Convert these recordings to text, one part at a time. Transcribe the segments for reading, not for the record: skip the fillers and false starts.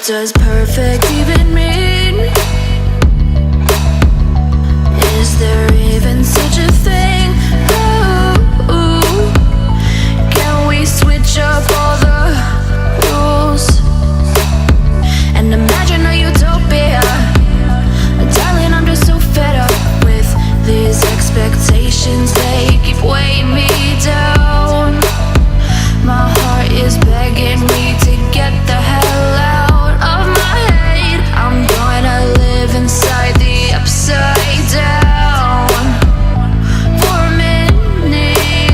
does perfect even mean? Is there even such a thing? Ooh, can we switch up all the rules and imagine a utopia? Darling, I'm just so fed up with these expectations. They keep weighing me down. My heart is begging me to get the hell out of my head. I'm gonna live inside the upside down for a minute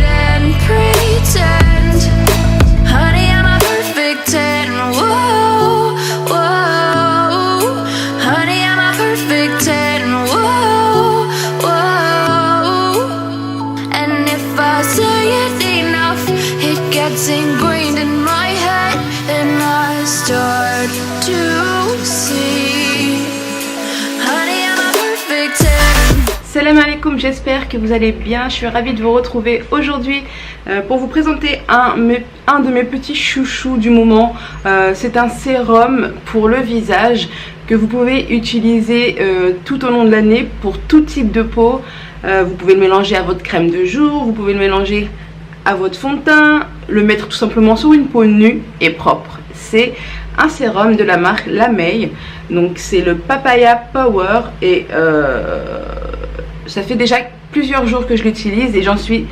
and pretend, honey, I'm a perfect 10. Whoa, whoa, honey, I'm a perfect 10. Whoa, whoa, and if I say it enough, it gets ingrained in my head, and I start to see, honey, I'm a perfect 10. Salam alaikum, j'espère que vous allez bien. Je suis ravie de vous retrouver aujourd'hui pour vous présenter un de mes petits chouchous du moment. C'est un sérum pour le visage que vous pouvez utiliser tout au long de l'année pour tout type de peau. Vous pouvez le mélanger à votre crème de jour, vous pouvez le mélanger à votre fond de teint, le mettre tout simplement sur une peau nue et propre. C'est un sérum de la marque La May, donc c'est le Papaya Power, et ça fait déjà plusieurs jours que je l'utilise et j'en suis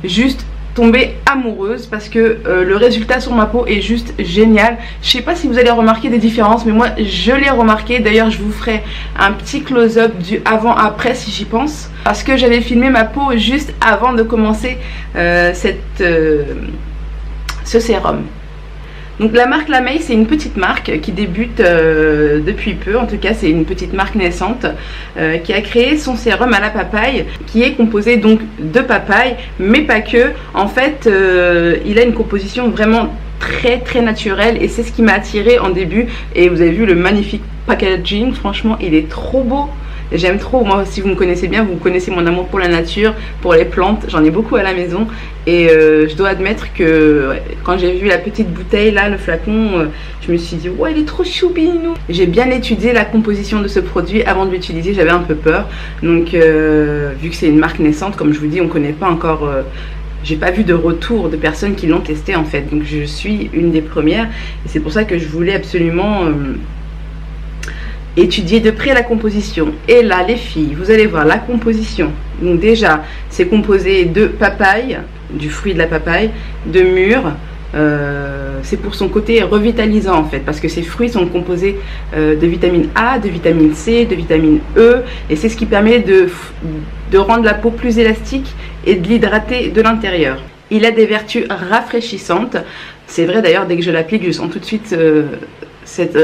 juste tombée amoureuse parce que le résultat sur ma peau est juste génial. Je sais pas si vous allez remarquer des différences, mais moi je l'ai remarqué. D'ailleurs je vous ferai un petit close-up du avant-après si j'y pense, parce que j'avais filmé ma peau juste avant de commencer ce sérum. Donc la marque La May, c'est une petite marque qui débute depuis peu, en tout cas c'est une petite marque naissante qui a créé son sérum à la papaye, qui est composé donc de papaye, mais pas que. En fait il a une composition vraiment très naturelle et c'est ce qui m'a attirée en début. Et vous avez vu le magnifique packaging, franchement il est trop beau. J'aime trop, moi si vous me connaissez bien, vous connaissez mon amour pour la nature, pour les plantes, j'en ai beaucoup à la maison. Et je dois admettre que quand j'ai vu la petite bouteille là, le flacon, je me suis dit ouais il est trop choubinou. J'ai bien étudié la composition de ce produit avant de l'utiliser, j'avais un peu peur. Donc vu que c'est une marque naissante, comme je vous dis, on ne connaît pas encore, j'ai pas vu de retour de personnes qui l'ont testé en fait. Donc je suis une des premières et c'est pour ça que je voulais absolument étudier de près la composition. Et là les filles, vous allez voir la composition. Donc déjà c'est composé de papaye, du fruit de la papaye, de mûre. C'est pour son côté revitalisant en fait, parce que ces fruits sont composés de vitamine A, de vitamine C, de vitamine E, et c'est ce qui permet de rendre la peau plus élastique et de l'hydrater de l'intérieur. Il a des vertus rafraîchissantes. C'est vrai d'ailleurs, dès que je l'applique, je sens tout de suite cette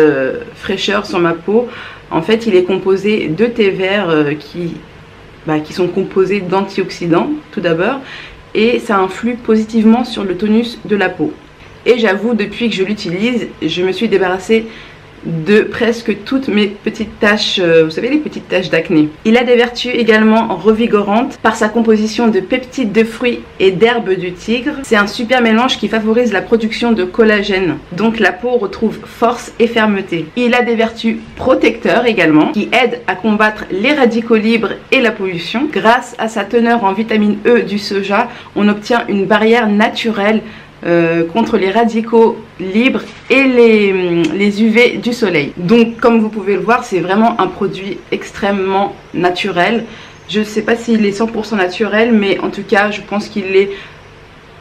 fraîcheur sur ma peau. En fait il est composé de thé vert qui sont composés d'antioxydants tout d'abord, et ça influe positivement sur le tonus de la peau. Et j'avoue, depuis que je l'utilise, je me suis débarrassée de presque toutes mes petites taches, vous savez, les petites taches d'acné. Il a des vertus également revigorantes par sa composition de peptides de fruits et d'herbes du tigre. C'est un super mélange qui favorise la production de collagène, donc la peau retrouve force et fermeté. Il a des vertus protecteurs également, qui aident à combattre les radicaux libres et la pollution. Grâce à sa teneur en vitamine E du soja, on obtient une barrière naturelle contre les radicaux libres et les UV du soleil. Donc comme vous pouvez le voir, c'est vraiment un produit extrêmement naturel. Je ne sais pas s'il est 100% naturel, mais en tout cas je pense qu'il est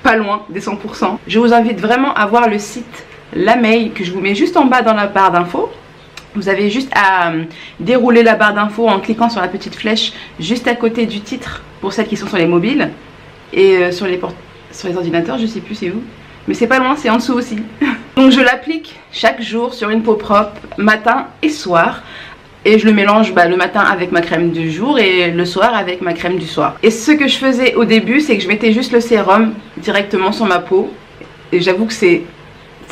pas loin des 100%. Je vous invite vraiment à voir le site La May, que je vous mets juste en bas dans la barre d'infos. Vous avez juste à dérouler la barre d'infos en cliquant sur la petite flèche juste à côté du titre pour celles qui sont sur les mobiles, et sur les ordinateurs, je sais plus c'est où, mais c'est pas loin, c'est en dessous aussi. Donc je l'applique chaque jour sur une peau propre, matin et soir, et je le mélange le matin avec ma crème du jour et le soir avec ma crème du soir. Et ce que je faisais au début, c'est que je mettais juste le sérum directement sur ma peau, et j'avoue que c'est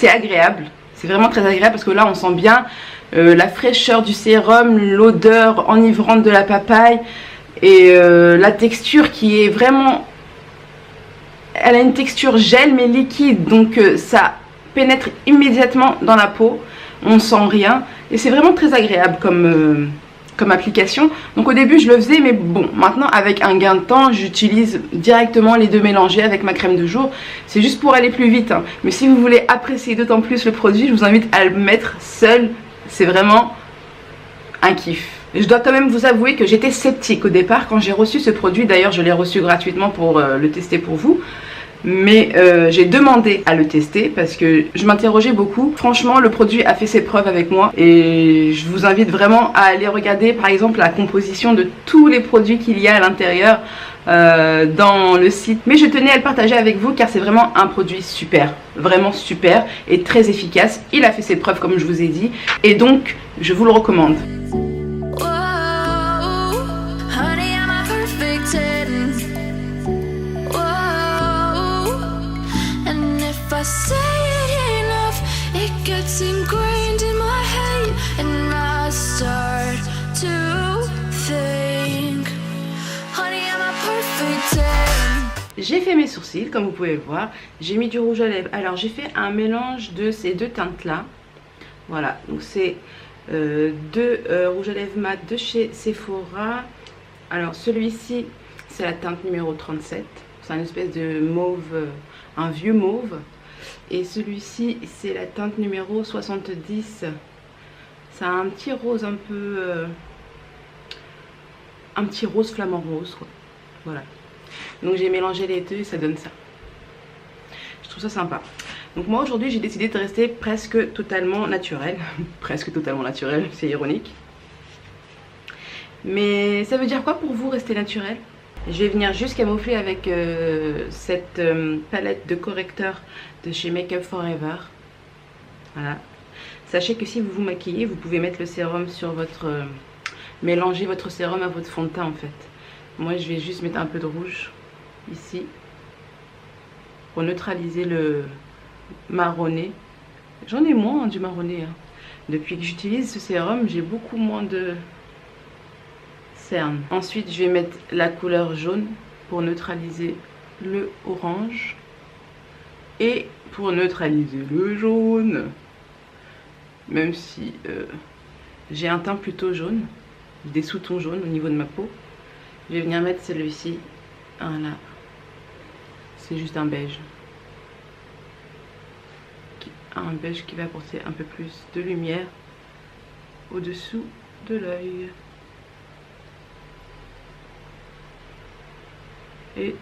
agréable, c'est vraiment très agréable parce que là on sent bien la fraîcheur du sérum, l'odeur enivrante de la papaye, et la texture qui est vraiment... Elle a une texture gel mais liquide, donc ça pénètre immédiatement dans la peau. on sent rien et c'est vraiment très agréable comme application. Donc au début je le faisais, mais bon, maintenant avec un gain de temps, j'utilise directement les deux mélangés avec ma crème de jour. C'est juste pour aller plus vite, hein. Mais si vous voulez apprécier d'autant plus le produit, je vous invite à le mettre seul. C'est vraiment un kiff. Je dois quand même vous avouer que j'étais sceptique au départ quand j'ai reçu ce produit. D'ailleurs, je l'ai reçu gratuitement pour le tester pour vous. Mais j'ai demandé à le tester parce que je m'interrogeais beaucoup. Franchement, le produit a fait ses preuves avec moi. Et je vous invite vraiment à aller regarder par exemple la composition de tous les produits qu'il y a à l'intérieur dans le site. Mais je tenais à le partager avec vous car c'est vraiment un produit super. Vraiment super et très efficace. Il a fait ses preuves comme je vous ai dit. Et donc, je vous le recommande. I say it enough, it gets ingrained in my head, and I start to think, honey, I'm a perfect 10. J'ai fait mes sourcils, comme vous pouvez le voir. J'ai mis du rouge à lèvres. Alors, j'ai fait un mélange de ces deux teintes-là. Voilà, donc c'est deux rouges à lèvres mat de chez Sephora. Alors, celui-ci, c'est la teinte numéro 37. C'est une espèce de mauve, un vieux mauve. Et celui-ci, c'est la teinte numéro 70. Ça a un petit rose un peu... un petit rose flamant rose, quoi. Voilà. Donc j'ai mélangé les deux et ça donne ça. Je trouve ça sympa. Donc moi aujourd'hui, j'ai décidé de rester presque totalement naturelle. Presque totalement naturelle, c'est ironique. Mais ça veut dire quoi pour vous rester naturel? Je vais venir juste camoufler avec cette palette de correcteur de chez Make Up For Ever. Voilà. Sachez que si vous vous maquillez, vous pouvez mettre le sérum sur votre... mélanger votre sérum à votre fond de teint en fait. Moi je vais juste mettre un peu de rouge ici pour neutraliser le marronné. J'en ai moins du marronné. Hein. Depuis que j'utilise ce sérum, j'ai beaucoup moins de... Ensuite, je vais mettre la couleur jaune pour neutraliser le orange et pour neutraliser le jaune. Même si j'ai un teint plutôt jaune, des sous-tons jaunes au niveau de ma peau, je vais venir mettre celui-ci. Voilà, c'est juste un beige. Un beige qui va apporter un peu plus de lumière au-dessous de l'œil. Et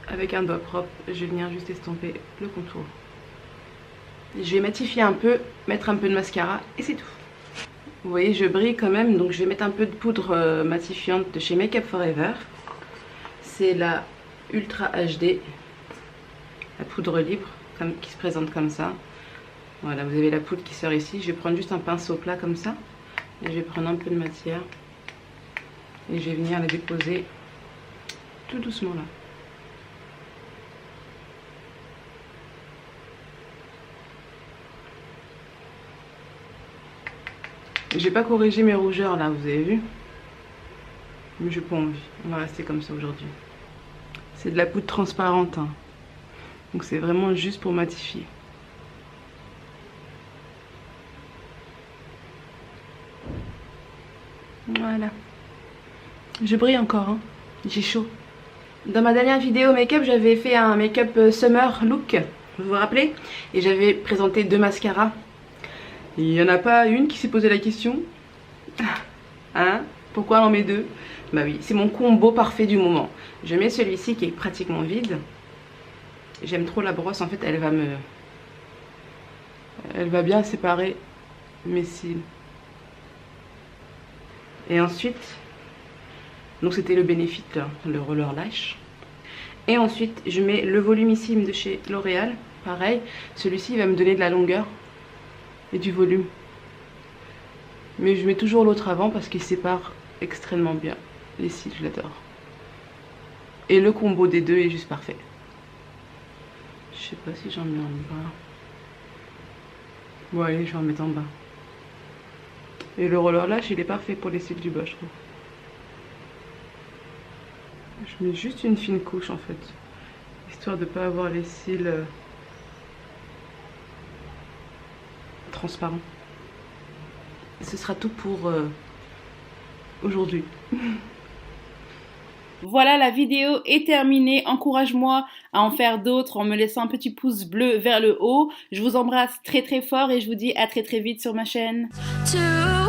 avec un doigt propre, je vais venir juste estomper le contour. Je vais matifier un peu, mettre un peu de mascara et c'est tout. Vous voyez, je brille quand même, donc je vais mettre un peu de poudre matifiante de chez Make Up For Ever. C'est la Ultra HD, la poudre libre qui se présente comme ça. Voilà, vous avez la poudre qui sort ici. Je vais prendre juste un pinceau plat comme ça. Et je vais prendre un peu de matière. Et je vais venir la déposer tout doucement là. J'ai pas corrigé mes rougeurs là, vous avez vu. Mais j'ai pas envie. On va rester comme ça aujourd'hui. C'est de la poudre transparente. Hein. Donc c'est vraiment juste pour matifier. Voilà. Je brille encore. Hein. J'ai chaud. Dans ma dernière vidéo make-up, j'avais fait un make-up summer look, vous vous rappelez? Et j'avais présenté deux mascaras. Il n'y en a pas une qui s'est posé la question. Hein? Pourquoi on en met deux? Bah oui, c'est mon combo parfait du moment. Je mets celui-ci qui est pratiquement vide. J'aime trop la brosse, en fait elle va bien séparer mes cils. Et ensuite... Donc c'était le Benefit, le roller lash. Et ensuite je mets le volumissime de chez L'Oréal. Pareil, celui-ci va me donner de la longueur et du volume. Mais je mets toujours l'autre avant parce qu'il sépare extrêmement bien les cils, je l'adore. Et le combo des deux est juste parfait. Je sais pas si j'en mets en bas. Bon allez, je vais en mettre en bas. Et le roller lash il est parfait pour les cils du bas, je trouve. Je mets juste une fine couche en fait, histoire de ne pas avoir les cils transparents. ce sera tout pour aujourd'hui. Voilà, la vidéo est terminée. Encourage-moi à en faire d'autres en me laissant un petit pouce bleu vers le haut. Je vous embrasse très très fort et je vous dis à très très vite sur ma chaîne. To